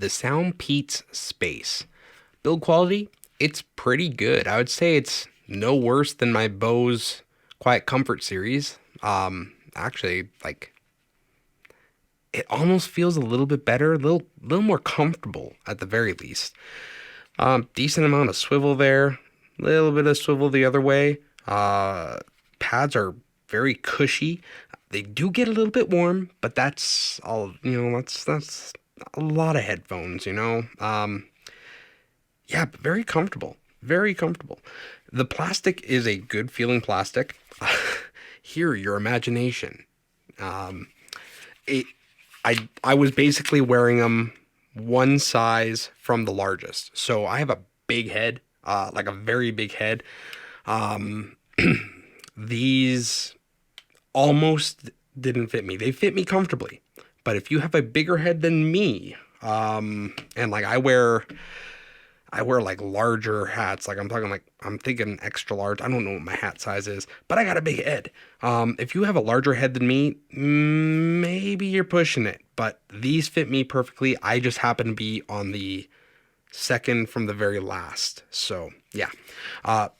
the SOUNDPEATS Space. Build quality, it's pretty good. I would say it's no worse than my Bose Quiet Comfort series. Actually, like it almost feels a little bit better, a little more comfortable at the very least. Decent amount of swivel there, little bit of swivel the other way. Pads are very cushy. They do get a little bit warm, but that's all, that's a lot of headphones, yeah, but very comfortable. Very comfortable. The plastic is a good feeling plastic. Here, your imagination. Um, it, I was basically wearing them one size from the largest. So I have a big head, like a very big head. Um, these almost didn't fit me. They fit me comfortably. But if you have a bigger head than me, and like I wear like larger hats. Like I'm thinking extra large. I don't know what my hat size is, but I got a big head. If you have a larger head than me, maybe you're pushing it, but these fit me perfectly. I just happen to be on the second from the very last. So yeah, uh,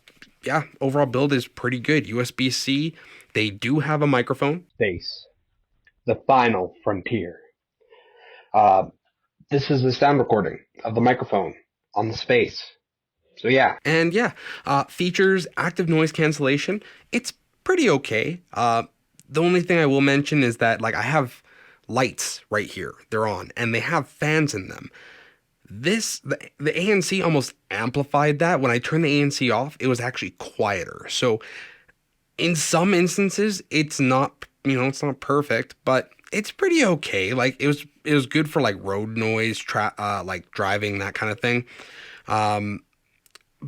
yeah, overall build is pretty good. USB-C, they do have a microphone. Space, the final frontier. Uh, this is the sound recording of the microphone on the space. So yeah, and yeah, features active noise cancellation. It's pretty okay. The only thing I will mention is that like I have lights right here. They're on, and they have fans in them. The ANC almost amplified that. When I turned the ANC off, it was actually quieter. So in some instances, it's not, it's not perfect, but it's pretty okay. Like it was good for like road noise, like driving, that kind of thing. Um,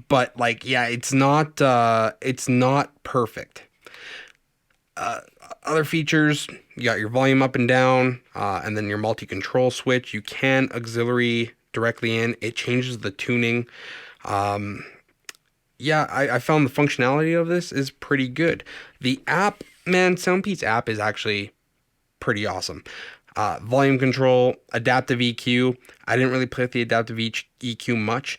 but like, yeah, it's not perfect. Uh, Other features, you got your volume up and down, and then your multi-control switch. You can auxiliary directly in. It changes the tuning. Um, yeah, I found the functionality of this is pretty good. The app, man, SoundPeats app is actually pretty awesome. Volume control, adaptive EQ. I didn't really play with the adaptive EQ much.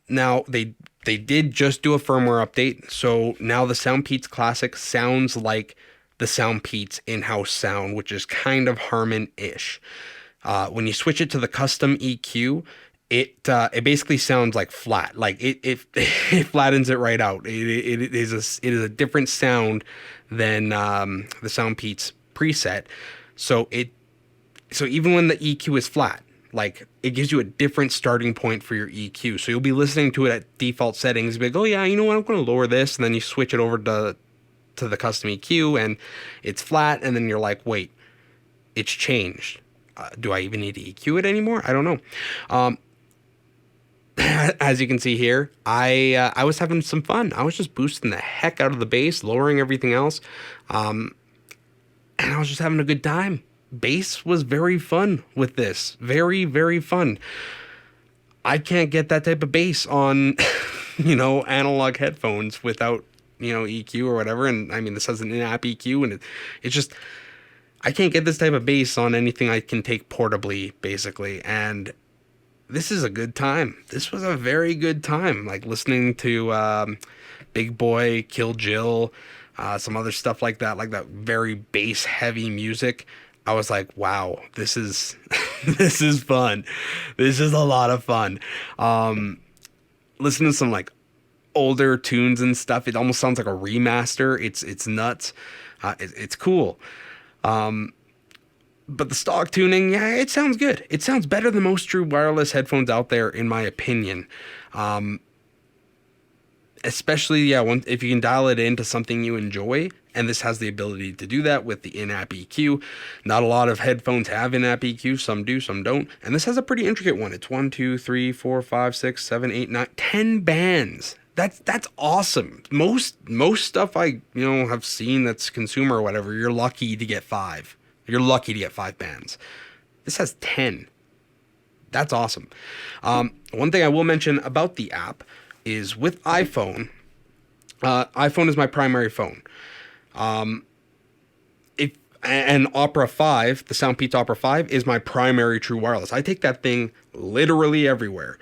Now they did just do a firmware update, so now the SoundPeats Classic sounds like the SoundPeats in-house sound, which is kind of Harman-ish. When you switch it to the custom EQ, it basically sounds like flat. Like it flattens it right out. It is a different sound than the SoundPeats preset. So even when the EQ is flat, like it gives you a different starting point for your EQ. So you'll be listening to it at default settings, be like, oh yeah, you know what, I'm going to lower this, and then you switch it over to the custom EQ, and it's flat, and then you're like, wait, it's changed. Do I even need to EQ it anymore? I don't know. As you can see here, I was having some fun. I was just boosting the heck out of the bass, lowering everything else, and I was just having a good time. Bass was very fun with this. Very, very fun. I can't get that type of bass on, analog headphones without, EQ or whatever. And I mean, this has an in-app EQ, and it's just, I can't get this type of bass on anything I can take portably, basically. And this is a good time. This was a very good time. Like listening to Big Boy, Kill Jill, some other stuff like that very bass heavy music. I was like, wow, this is this is fun. This is a lot of fun. Listen to some like older tunes and stuff. It almost sounds like a remaster. It's nuts. It's cool. But the stock tuning, yeah, it sounds good. It sounds better than most true wireless headphones out there, in my opinion. Especially, yeah, if you can dial it into something you enjoy, and this has the ability to do that with the in-app EQ. Not a lot of headphones have in-app EQ. Some do, some don't. And this has a pretty intricate one. It's 1, 2, 3, 4, 5, 6, 7, 8, 9, 10 bands. That's awesome. Most stuff I have seen that's consumer or whatever, you're lucky to get 5. You're lucky to get 5 bands. This has 10. That's awesome. One thing I will mention about the app is with iPhone. iPhone is my primary phone. If And Opera 5, the SOUNDPEATS Opera 5, is my primary true wireless. I take that thing literally everywhere.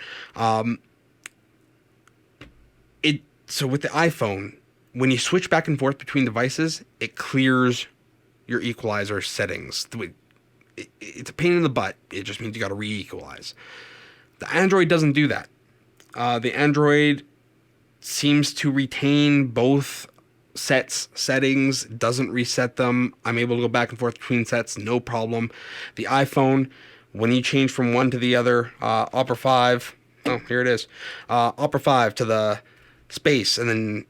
So with the iPhone, when you switch back and forth between devices, it clears your equalizer settings. It's a pain in the butt. It just means you got to re-equalize. The Android doesn't do that. The Android seems to retain both sets settings, doesn't reset them. I'm able to go back and forth between sets, no problem. The iPhone, when you change from one to the other, Opera 5, oh, here it is, Opera 5 to the space, and then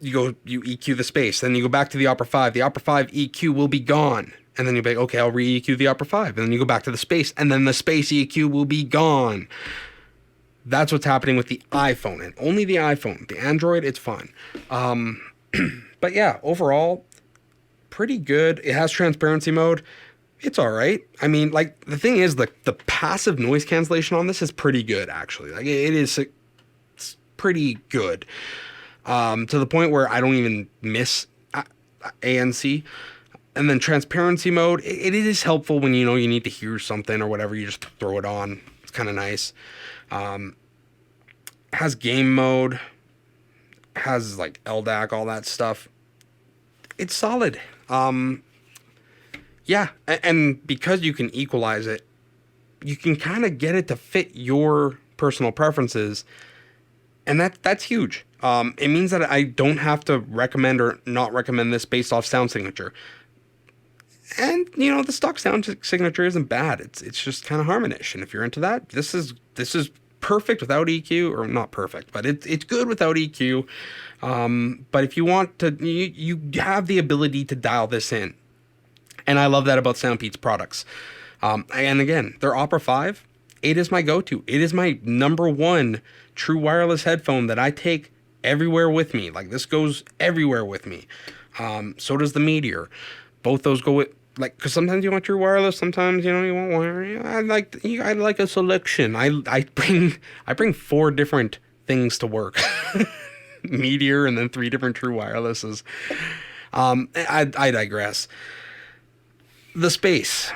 you EQ the space, then you go back to the Opera 5. The Opera 5 EQ will be gone. And then you'll be like, okay, I'll re-EQ the Opera 5. And then you go back to the space, and then the space EQ will be gone. That's what's happening with the iPhone, and only the iPhone. The Android, it's fine. But yeah, overall, pretty good. It has transparency mode. It's all right. I mean, like, the thing is, the passive noise cancellation on this is pretty good, actually. Like, it's pretty good. To the point where I don't even miss ANC. And then transparency mode, it is helpful when, you need to hear something or whatever. You just throw it on. It's kind of nice. Has game mode. Has, like, LDAC, all that stuff. It's solid. Yeah, and because you can equalize it, you can kind of get it to fit your personal preferences. And that's huge. It means that I don't have to recommend or not recommend this based off sound signature. And, the stock sound signature isn't bad. It's just kind of harmonish. And if you're into that, this is perfect without EQ, or not perfect, but it's good without EQ. But if you want to, you have the ability to dial this in. And I love that about SOUNDPEATS products. And again, their Opera 5, it is my go-to. It is my number one true wireless headphone that I take everywhere with me. Like, this goes everywhere with me. So does the Meteor. Both those go with, like, because sometimes you want true wireless, sometimes you want wire. I like a selection. I bring 4 different things to work. Meteor, and then 3 different true wirelesses. I digress. The space.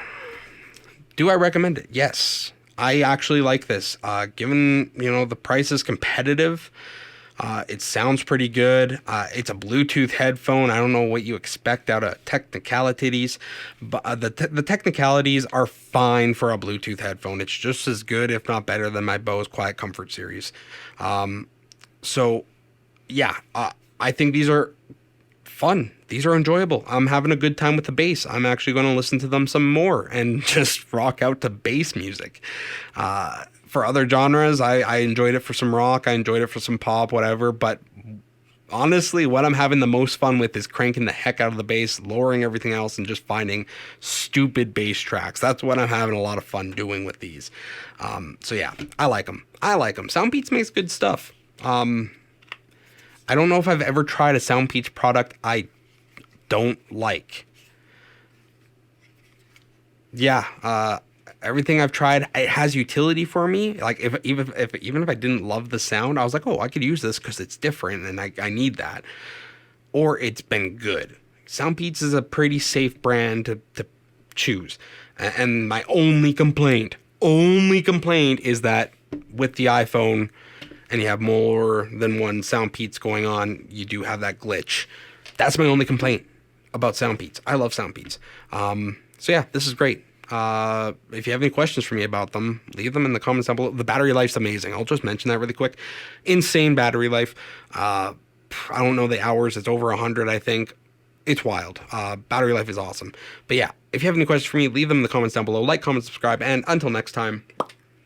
Do I recommend it? Yes. I actually like this. Given, the price is competitive. It sounds pretty good. It's a Bluetooth headphone. I don't know what you expect out of technicalities, but the technicalities are fine for a Bluetooth headphone. It's just as good, if not better, than my Bose Quiet Comfort series. So, yeah, I think these are fun. These are enjoyable. I'm having a good time with the bass. I'm actually going to listen to them some more and just rock out to bass music. For other genres, I enjoyed it for some rock. I enjoyed it for some pop, whatever. But honestly, what I'm having the most fun with is cranking the heck out of the bass, lowering everything else, and just finding stupid bass tracks. That's what I'm having a lot of fun doing with these. So yeah, I like them. SOUNDPEATS makes good stuff. I don't know if I've ever tried a SOUNDPEATS product I don't like. Yeah, everything I've tried, it has utility for me. Like, even if I didn't love the sound, I was like, oh, I could use this because it's different and I need that. Or it's been good. SOUNDPEATS is a pretty safe brand to choose. And my only complaint is that with the iPhone, and you have more than one SOUNDPEATS going on, you do have that glitch. That's my only complaint about SOUNDPEATS. I love SOUNDPEATS. So yeah, this is great. If you have any questions for me about them, leave them in the comments down below. The battery life's amazing. I'll just mention that really quick. Insane battery life. I don't know the hours. It's over 100, I think. It's wild. Battery life is awesome. But yeah, if you have any questions for me, leave them in the comments down below. Like, comment, subscribe, and until next time,